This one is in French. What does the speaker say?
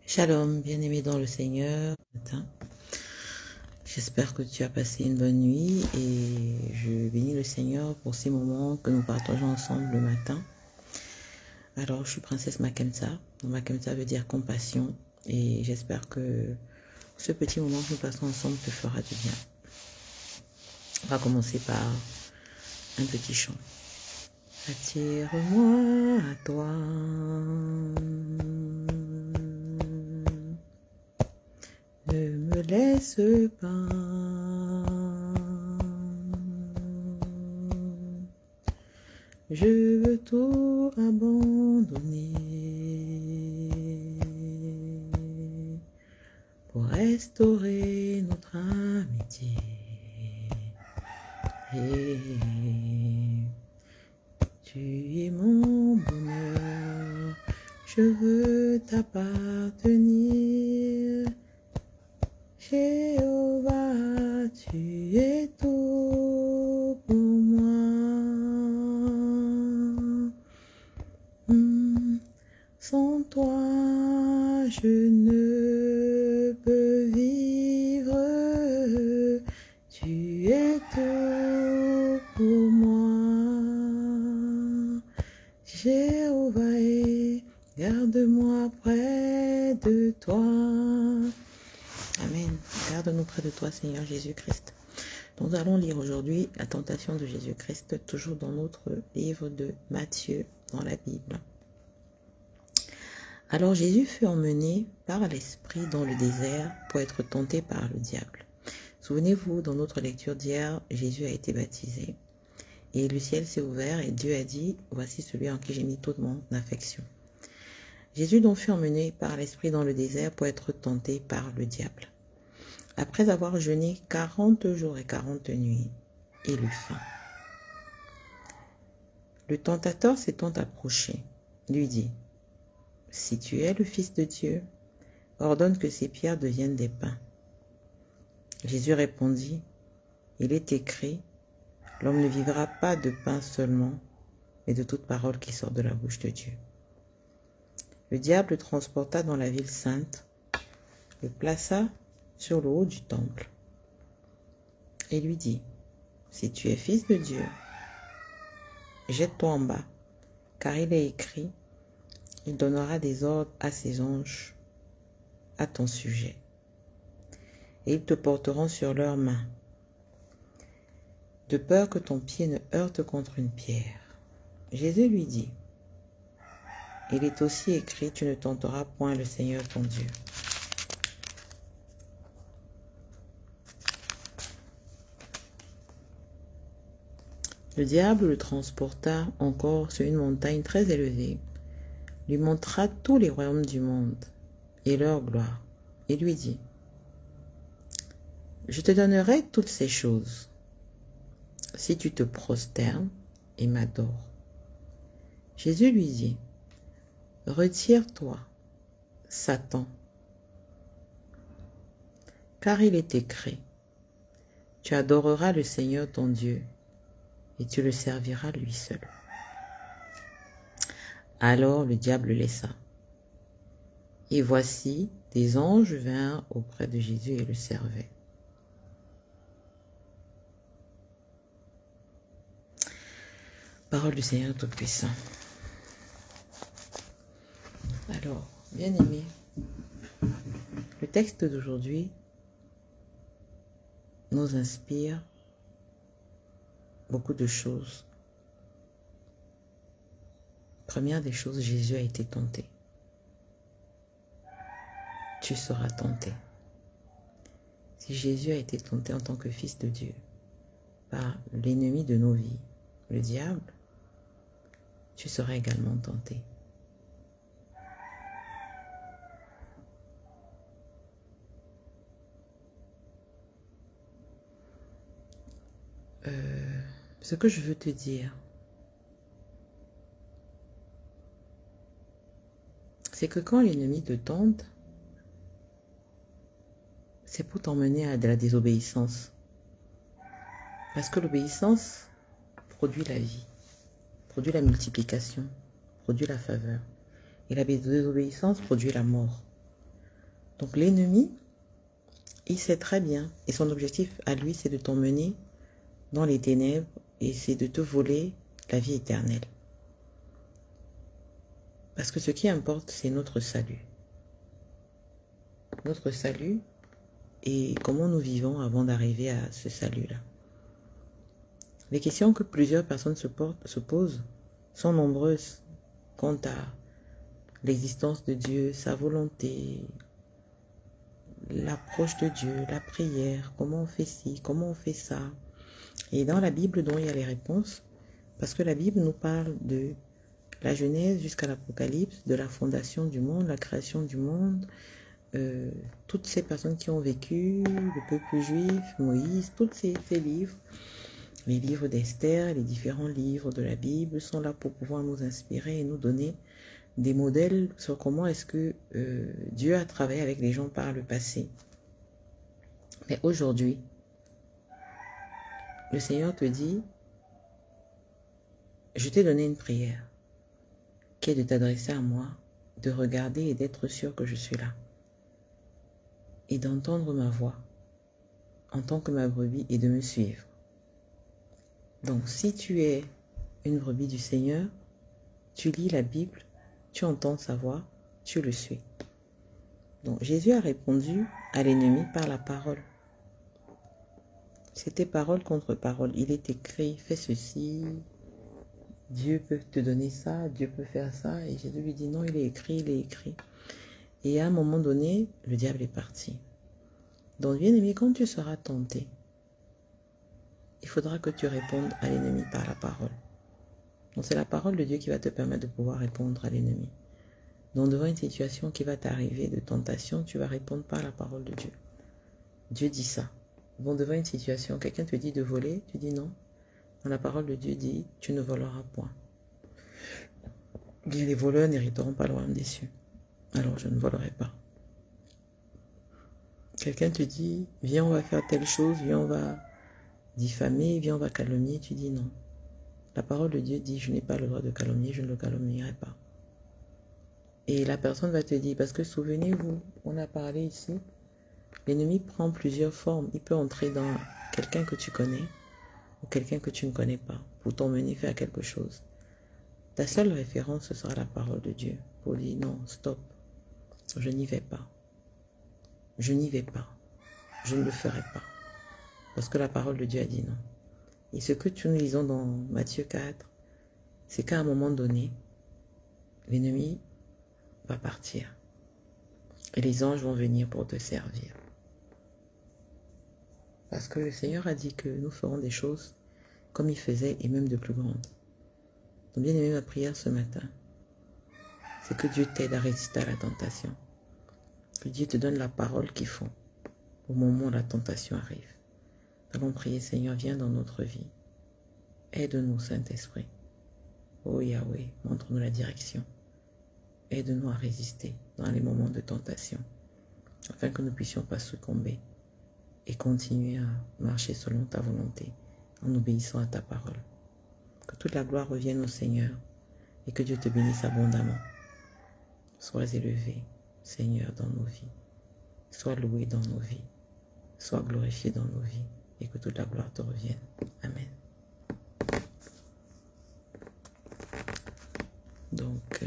Shalom, bien-aimé dans le Seigneur. J'espère que tu as passé une bonne nuit et je bénis le Seigneur pour ces moments que nous partageons ensemble le matin. Alors, je suis princesse Makemsa. Makemsa veut dire compassion et j'espère que ce petit moment que nous passons ensemble te fera du bien. On va commencer par un petit chant. Attire-moi à toi. Ne me laisse pas. Je veux tout abandonner pour restaurer notre amitié. Et tu es mon bonheur, je veux t'appartenir. Jéhovah, tu es tout pour moi. Sans toi, je ne peux vivre. Tu es tout pour moi. Jéhovah, garde-moi près de toi. Amen. Garde-nous près de toi, Seigneur Jésus-Christ. Nous allons lire aujourd'hui la tentation de Jésus-Christ, toujours dans notre livre de Matthieu, dans la Bible. Alors Jésus fut emmené par l'Esprit dans le désert pour être tenté par le diable. Souvenez-vous, dans notre lecture d'hier, Jésus a été baptisé. Et le ciel s'est ouvert et Dieu a dit, voici celui en qui j'ai mis toute mon affection. Jésus donc fut emmené par l'Esprit dans le désert pour être tenté par le diable. Après avoir jeûné 40 jours et 40 nuits, il eut faim. Le tentateur s'étant approché, lui dit, « Si tu es le Fils de Dieu, ordonne que ces pierres deviennent des pains. » Jésus répondit, « Il est écrit, l'homme ne vivra pas de pain seulement, mais de toute parole qui sort de la bouche de Dieu. » Le diable le transporta dans la ville sainte, le plaça sur le haut du temple et lui dit, « Si tu es fils de Dieu, jette-toi en bas, car il est écrit, il donnera des ordres à ses anges à ton sujet, et ils te porteront sur leurs mains, de peur que ton pied ne heurte contre une pierre. » Jésus lui dit, « Il est aussi écrit, tu ne tenteras point le Seigneur ton Dieu. » Le diable le transporta encore sur une montagne très élevée, lui montra tous les royaumes du monde et leur gloire, et lui dit, « Je te donnerai toutes ces choses, si tu te prosternes et m'adores. » Jésus lui dit, « Retire-toi, Satan, car il est écrit, tu adoreras le Seigneur ton Dieu, et tu le serviras lui seul. » Alors le diable le laissa. Et voici, des anges vinrent auprès de Jésus et le servaient. Parole du Seigneur Tout-Puissant. Alors, bien-aimés, le texte d'aujourd'hui nous inspire beaucoup de choses. Première des choses, Jésus a été tenté. Tu seras tenté. Si Jésus a été tenté en tant que fils de Dieu par l'ennemi de nos vies, le diable, tu seras également tenté. Ce que je veux te dire, c'est que quand l'ennemi te tente, c'est pour t'emmener à de la désobéissance. Parce que l'obéissance produit la vie, produit la multiplication, produit la faveur. Et la désobéissance produit la mort. Donc l'ennemi, il sait très bien, et son objectif à lui, c'est de t'emmener dans les ténèbres et c'est de te voler la vie éternelle. Parce que ce qui importe, c'est notre salut. Notre salut et comment nous vivons avant d'arriver à ce salut-là. Les questions que plusieurs personnes se posent sont nombreuses quant à l'existence de Dieu, sa volonté, l'approche de Dieu, la prière, comment on fait ci, comment on fait ça. Et dans la Bible, donc, il y a les réponses, parce que la Bible nous parle de la Genèse jusqu'à l'Apocalypse, de la fondation du monde, la création du monde, toutes ces personnes qui ont vécu, le peuple juif, Moïse, tous ces livres, les livres d'Esther, les différents livres de la Bible sont là pour pouvoir nous inspirer et nous donner des modèles sur comment est-ce que Dieu a travaillé avec les gens par le passé. Mais aujourd'hui, le Seigneur te dit, je t'ai donné une prière qui est de t'adresser à moi, de regarder et d'être sûr que je suis là. Et d'entendre ma voix en tant que ma brebis et de me suivre. Donc si tu es une brebis du Seigneur, tu lis la Bible, tu entends sa voix, tu le suis. Donc Jésus a répondu à l'ennemi par la parole. C'était parole contre parole. Il est écrit, fais ceci, Dieu peut te donner ça, Dieu peut faire ça. Et Jésus lui dit non, il est écrit, il est écrit. Et à un moment donné, le diable est parti. Donc bien aimé, quand tu seras tenté, il faudra que tu répondes à l'ennemi par la parole. Donc c'est la parole de Dieu qui va te permettre de pouvoir répondre à l'ennemi. Donc devant une situation qui va t'arriver de tentation, tu vas répondre par la parole de Dieu. Dieu dit ça. Bon, devant une situation, quelqu'un te dit de voler, tu dis non. Dans la parole de Dieu dit, tu ne voleras point. Les voleurs n'hériteront pas le royaume des cieux. Alors je ne volerai pas. Quelqu'un te dit, viens on va faire telle chose, viens on va diffamer, viens on va calomnier, tu dis non. La parole de Dieu dit, je n'ai pas le droit de calomnier, je ne le calomnierai pas. Et la personne va te dire, parce que souvenez-vous, on a parlé ici, l'ennemi prend plusieurs formes. Il peut entrer dans quelqu'un que tu connais ou quelqu'un que tu ne connais pas pour t'emmener faire quelque chose. Ta seule référence, ce sera la parole de Dieu pour dire non, stop, je n'y vais pas. Je n'y vais pas. Je ne le ferai pas. Parce que la parole de Dieu a dit non. Et ce que nous lisons dans Matthieu 4, c'est qu'à un moment donné, l'ennemi va partir. Et les anges vont venir pour te servir. Parce que le Seigneur a dit que nous ferons des choses comme il faisait et même de plus grandes. Donc bien aimé, ma prière ce matin, c'est que Dieu t'aide à résister à la tentation. Que Dieu te donne la parole qu'il faut au moment où la tentation arrive. Nous allons prier, Seigneur, viens dans notre vie. Aide-nous, Saint-Esprit. Oh Yahweh, montre-nous la direction. Aide-nous à résister dans les moments de tentation, afin que nous ne puissions pas succomber et continuer à marcher selon ta volonté, en obéissant à ta parole. Que toute la gloire revienne au Seigneur et que Dieu te bénisse abondamment. Sois élevé, Seigneur, dans nos vies. Sois loué dans nos vies. Sois glorifié dans nos vies et que toute la gloire te revienne. Amen. Donc,